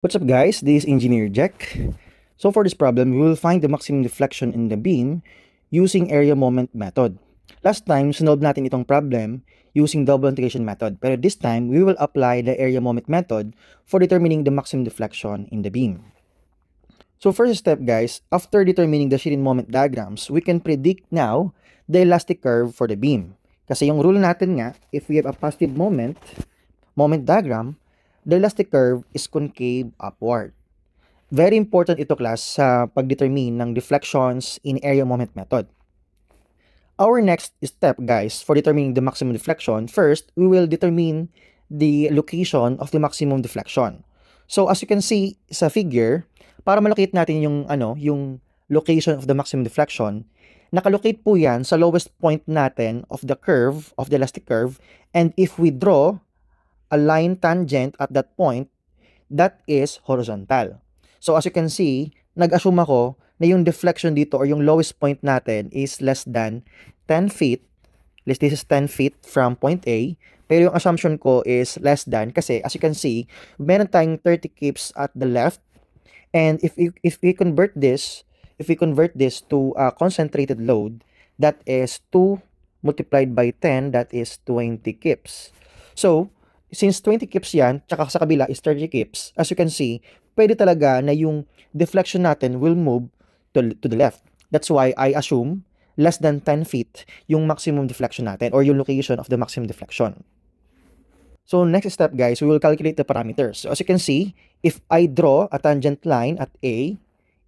What's up guys, this is Engineer Jack. So for this problem, we will find the maximum deflection in the beam using area moment method. Last time, sinolve natin itong problem using double integration method. Pero this time, we will apply the area moment method for determining the maximum deflection in the beam. So first step guys, after determining the shear and moment diagrams, we can predict now the elastic curve for the beam. Kasi yung rule natin nga, if we have a positive moment diagram, the elastic curve is concave upward. Very important ito class sa pagdetermine ng deflections in area moment method. Our next step guys for determining the maximum deflection, first we will determine the location of the maximum deflection. So as you can see sa figure, para malocate natin yung location of the maximum deflection, nakalocate po yan sa lowest point natin of the curve, of the elastic curve, and if we draw a line tangent at that point, that is horizontal. So as you can see, nag-assume ako na yung deflection dito or yung lowest point natin is less than 10 feet. This is 10 feet from point A. Pero yung assumption ko is less than kasi as you can see, meron tayong 30 kips at the left. And if we convert this to a concentrated load, that is 2 multiplied by 10, that is 20 kips. So, since 20 kips yan, tsaka sa kabila is 30 kips, as you can see, pwede talaga na yung deflection natin will move to the left. That's why I assume less than 10 feet yung maximum deflection natin or yung location of the maximum deflection. So next step guys, we will calculate the parameters. So as you can see, if I draw a tangent line at A,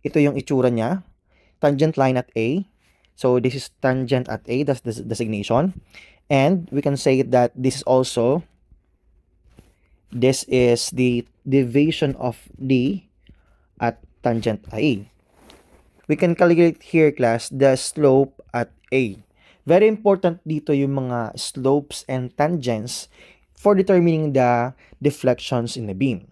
ito yung itsura niya, tangent line at A. So this is tangent at A, that's the designation. And we can say that this is the deviation of D at tangent A. We can calculate here class the slope at A. Very important dito yung mga slopes and tangents for determining the deflections in the beam.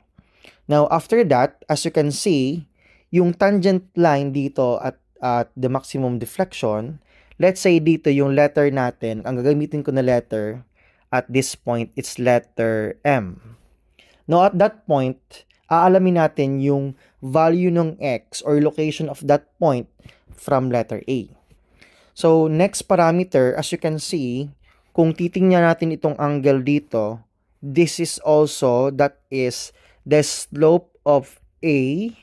Now after that, as you can see, yung tangent line dito at the maximum deflection, let's say dito yung letter natin, ang gagamitin ko na letter at this point, it's letter M. Now, at that point, aalamin natin yung value ng X or location of that point from letter A. So, next parameter, as you can see, kung titingnan natin itong angle dito, this is also, that is the slope of A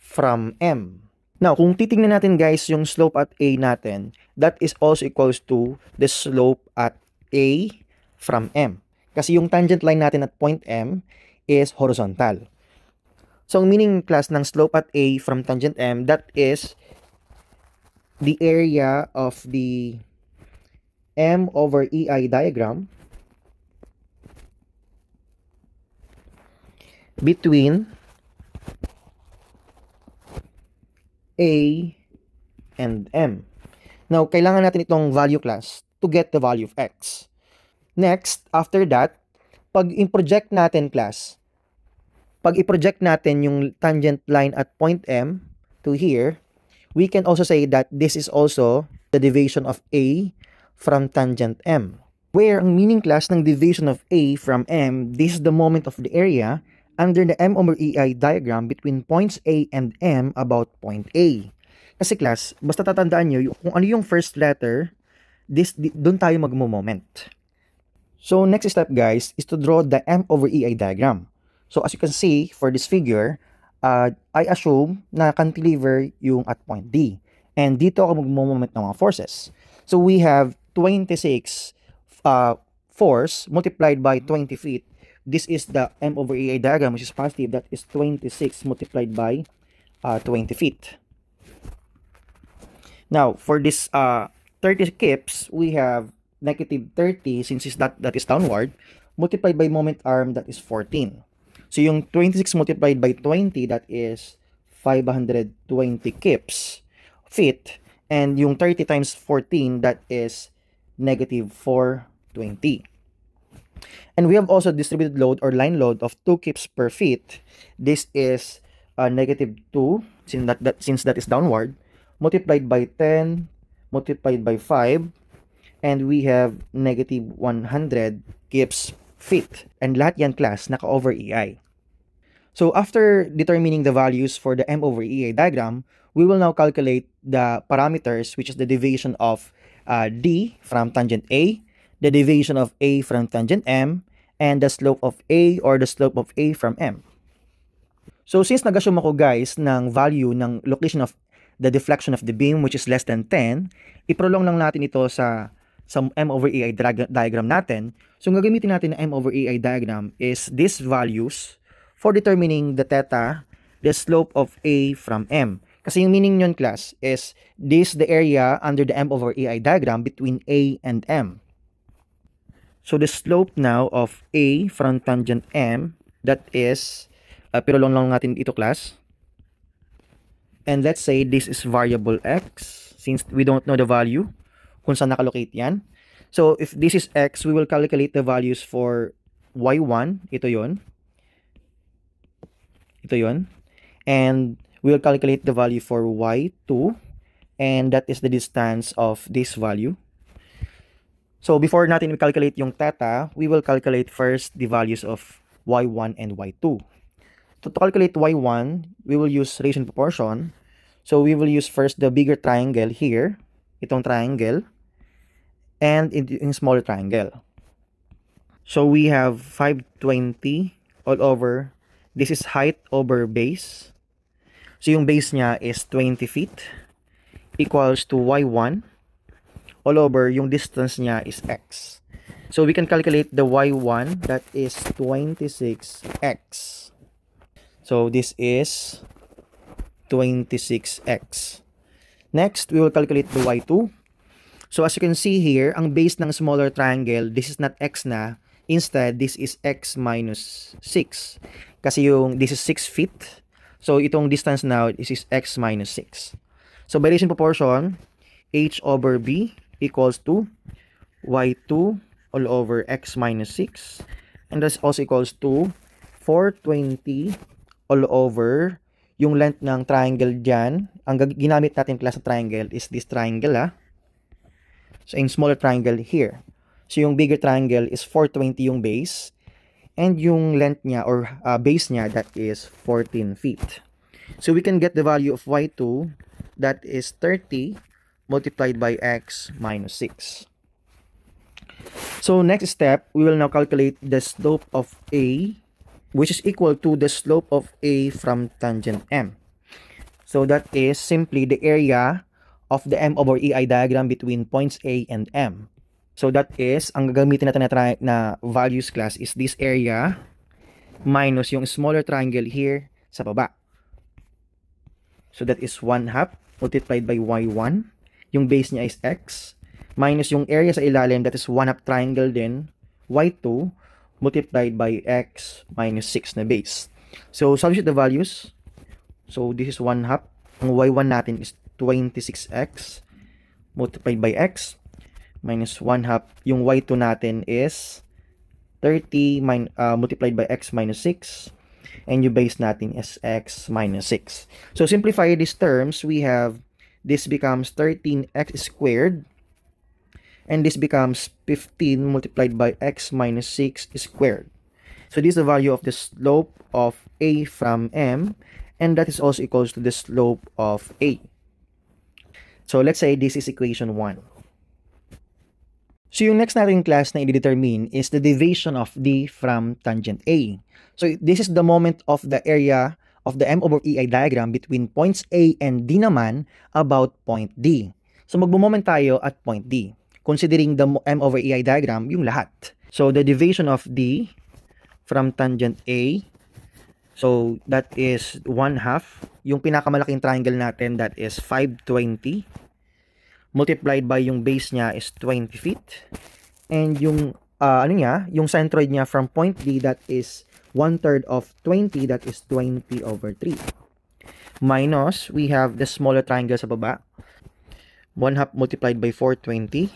from M. Now, kung titingnan natin guys yung slope at A natin, that is also equals to the slope at A from M. Kasi yung tangent line natin at point M is horizontal. So, ang meaning class ng slope at A from tangent M, that is the area of the M over EI diagram between A and M. Now, kailangan natin itong value class to get the value of X. Next, after that, pag i-project natin class, pag i-project natin yung tangent line at point M to here, we can also say that this is also the deviation of A from tangent M. Where ang meaning class ng deviation of A from M, this is the moment of the area under the M over EI diagram between points A and M about point A. Kasi class, basta tatandaan nyo, kung ano yung first letter, doon tayo mag-moment. So next step guys is to draw the M over EI diagram. So as you can see for this figure, I assume na cantilever yung at point D. And dito ako mag-moment ng mga forces. So we have 26 force multiplied by 20 feet. This is the M over EI diagram which is positive. That is 26 multiplied by 20 feet. Now for this 30 kips, we have negative 30 since that is downward, multiplied by moment arm, that is 14. So yung 26 multiplied by 20, that is 520 feet. And yung 30 times 14, that is negative 420. And we have also distributed load or line load of 2 kips per feet. This is negative 2, since that is downward, multiplied by 10, multiplied by 5, and we have negative 100 kips feet. And lahat yan class naka-over EI. So after determining the values for the M over EA diagram, we will now calculate the parameters, which is the deviation of D from tangent A, the deviation of A from tangent M, and the slope of A or the slope of A from M. So since nag-assume ako guys ng value ng location of the deflection of the beam which is less than 10, iprolong lang natin ito sa M over EI diagram natin. So ang gagamitin natin na M over EI diagram is these values for determining the theta, the slope of A from M. Kasi yung meaning nyon class is this the area under the M over EI diagram between A and M. So the slope now of A from tangent M, that is, pirolong lang natin ito class. And let's say this is variable x, since we don't know the value kung saan nakalocate yan. So if this is x, we will calculate the values for y1, ito yon. Ito yon. And we will calculate the value for y2, and that is the distance of this value. So before natin i-calculate yung theta, we will calculate first the values of y1 and y2. So to calculate y1, we will use ratio and proportion. So we will use first the bigger triangle here, itong triangle, and in smaller triangle. So we have 520 all over. This is height over base. So yung base niya is 20 feet equals to y1 all over yung distance niya is x. So we can calculate the y1, that is 26x. So this is 26x. Next, we will calculate the y2. So as you can see here, ang base ng smaller triangle, this is not x na. Instead, this is x minus 6. Kasi this is 6 feet. So itong distance now, this is x minus 6. So by ratio proportion, h over b equals to y2 all over x minus 6. And this also equals to 420 all over yung length ng triangle dyan. Ang ginamit natin class sa triangle is this triangle So in smaller triangle here. So yung bigger triangle is 420 yung base. And yung length niya or base niya, that is 14 feet. So we can get the value of y2, that is 30 multiplied by x minus 6. So next step, we will now calculate the slope of A, which is equal to the slope of A from tangent M. So that is simply the area of the M over EI diagram between points A and M. So that is, ang gagamitin natin na values class is this area minus yung smaller triangle here sa baba. So that is 1/2 multiplied by y1. Yung base niya is x. Minus yung area sa ilalim, that is 1/2 triangle din, y2 multiplied by x minus 6 na base. So substitute the values. So this is 1/2. Ang y1 natin is 26x multiplied by x minus 1/2. Yung y2 natin is 30 multiplied by x minus 6. And yung base natin is x minus 6. So simplify these terms, we have this becomes 13x squared. And this becomes 15 multiplied by x minus 6 squared. So this is the value of the slope of A from M. And that is also equals to the slope of A. So let's say this is equation 1. So yung next natin class na i-determine is the deviation of D from tangent A. So this is the moment of the area of the M over EI diagram between points A and D naman about point D. So magmo-moment tayo at point D, considering the M over EI diagram yung lahat. So the deviation of D from tangent A, so that is 1/2. Yung pinakamalaking triangle natin, that is 520. Multiplied by yung base niya is 20 feet. And yung, yung centroid niya from point D, that is 1/3 of 20, that is 20 over 3. Minus, we have the smaller triangle sa baba. 1/2 multiplied by 420.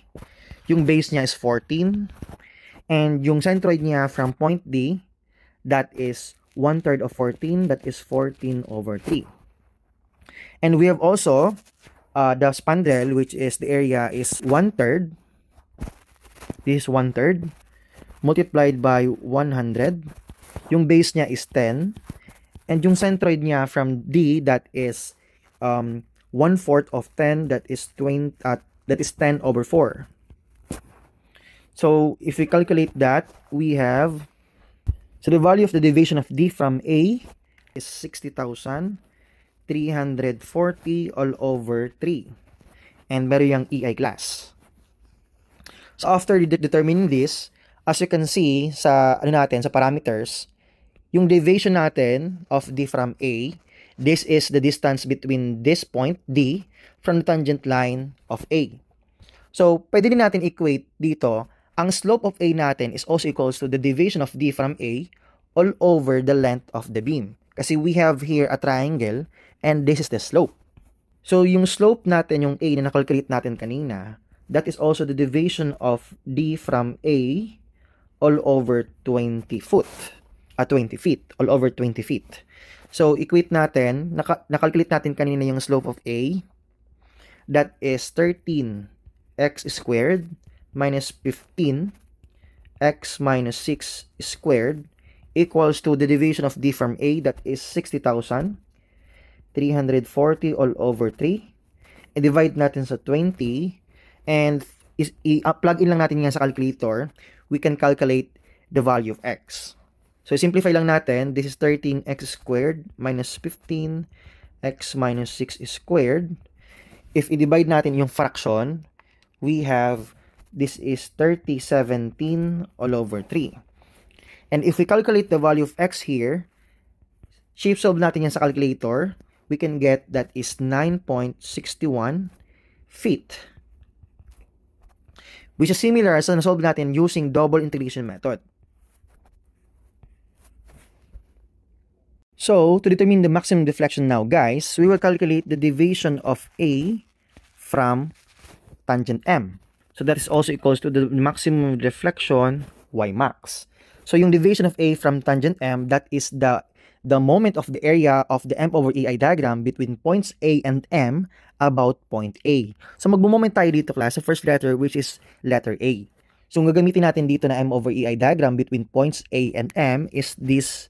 Yung base niya is 14. And yung centroid niya from point D, that is 1/3 of 14, that is 14 over 3. And we have also the spandrel, which is the area is 1/3. This is 1/3 multiplied by 100. Yung base niya is 10. And yung centroid niya from D, that is 1/4 of 10, that is 10 over 4. So if we calculate that, we have, so the value of the deviation of D from A is 60,340 all over 3. And meron yung EI class. So after determining this, as you can see sa sa parameters, yung deviation natin of D from A, this is the distance between this point D from the tangent line of A. So pwede din natin equate dito, ang slope of A natin is also equals to the deviation of D from A all over the length of the beam. Kasi we have here a triangle and this is the slope. So yung slope natin, yung A na nakalculate natin kanina, that is also the deviation of D from A all over 20 feet, all over 20 feet. So equate natin, nakalculate natin kanina yung slope of A, that is 13x squared minus 15x minus 6 squared equals to the deviation of D from A, that is 60,340 all over 3. I-divide natin sa 20 and plug in lang natin yan sa calculator. We can calculate the value of x. So simplify lang natin, this is 13x squared minus 15x minus 6 squared. If i-divide natin yung fraction, we have, this is 3017 all over 3. And if we calculate the value of x here, shape solve natin yan sa calculator, we can get that is 9.61 feet. Which is similar sa nasolve natin using double integration method. So, to determine the maximum deflection now, guys, we will calculate the deviation of A from tangent M. So, that is also equals to the maximum deflection Y max. So, yung deviation of A from tangent M, that is the moment of the area of the M over EI diagram between points A and M about point A. So, magmo-moment tayo dito, class, sa first letter, which is letter A. So, ang gagamitin natin dito na M over EI diagram between points A and M is this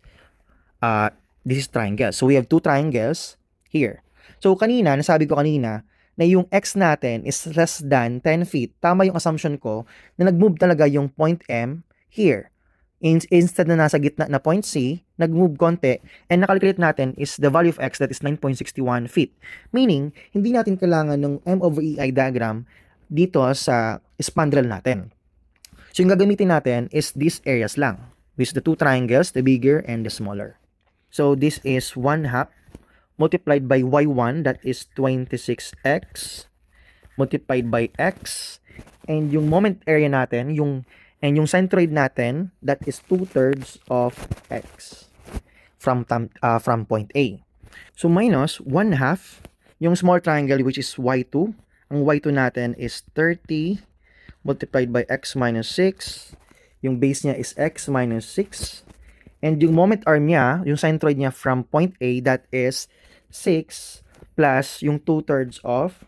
is triangle. So, we have two triangles here. So, kanina, nasabi ko kanina, na yung x natin is less than 10 feet. Tama yung assumption ko na nag-move talaga yung point M here. Instead na nasa gitna na point C, nag-move konti, and nakalculate natin is the value of x, that is 9.61 feet. Meaning, hindi natin kailangan ng M over EI diagram dito sa spandrel natin. So, yung gagamitin natin is these areas lang, which is the two triangles, the bigger and the smaller. So, this is 1/2 multiplied by y1, that is 26x, multiplied by x, and yung moment area natin, yung centroid natin, that is 2/3 of x from point A. So, minus 1/2, yung small triangle, which is y2, ang y2 natin is 30 multiplied by x minus 6, yung base niya is x minus 6, and yung moment arm niya, yung centroid niya from point A, that is 6 plus yung 2/3 of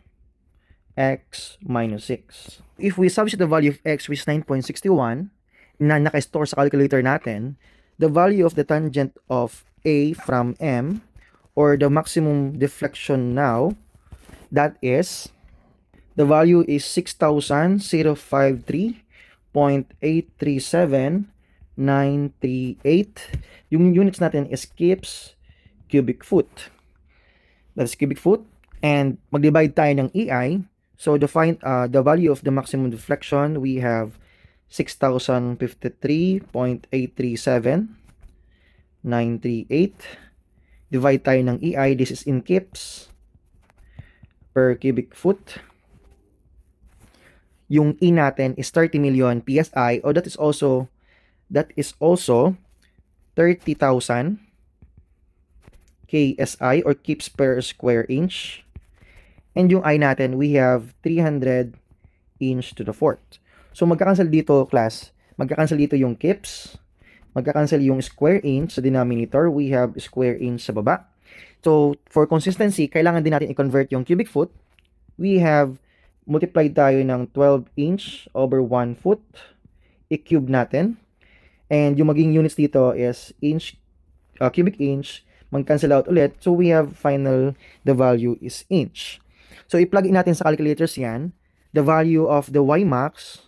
x minus 6. If we substitute the value of x, which is 9.61, na naka-store sa calculator natin, the value of the tangent of A from M, or the maximum deflection now, that is, the value is 6,053.837938. Yung units natin is kips cubic foot. That's cubic foot. And mag-divide tayo ng EI. So, the value of the maximum deflection, we have 6,053.837938. Divide tayo ng EI. This is in kips per cubic foot. Yung E natin is 30 million PSI, or that is also 30,000 KSI, or kips per square inch. And yung I natin, we have 300 inch to the fourth. So, magkakancel dito, class. Magkakancel dito yung kips. Magkakancel yung square inch sa denominator. We have square inch sa baba. So, for consistency, kailangan din natin i-convert yung cubic foot. We have multiplied tayo ng 12 inch over 1 foot. I-cube natin. And yung maging units dito is inch, cubic inch mag-cancel out ulit. So we have final, the value is inch. So i-plug in natin sa calculators yan. The value of the Y max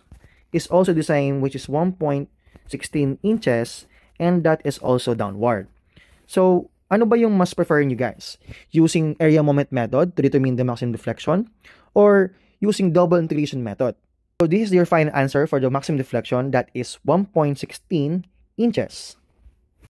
is also the same, which is 1.16 inches, and that is also downward. So ano ba yung mas prefer nyo guys? Using area moment method to determine the maximum deflection, or using double integration method? So this is your final answer for the maximum deflection, that is 1.16 inches.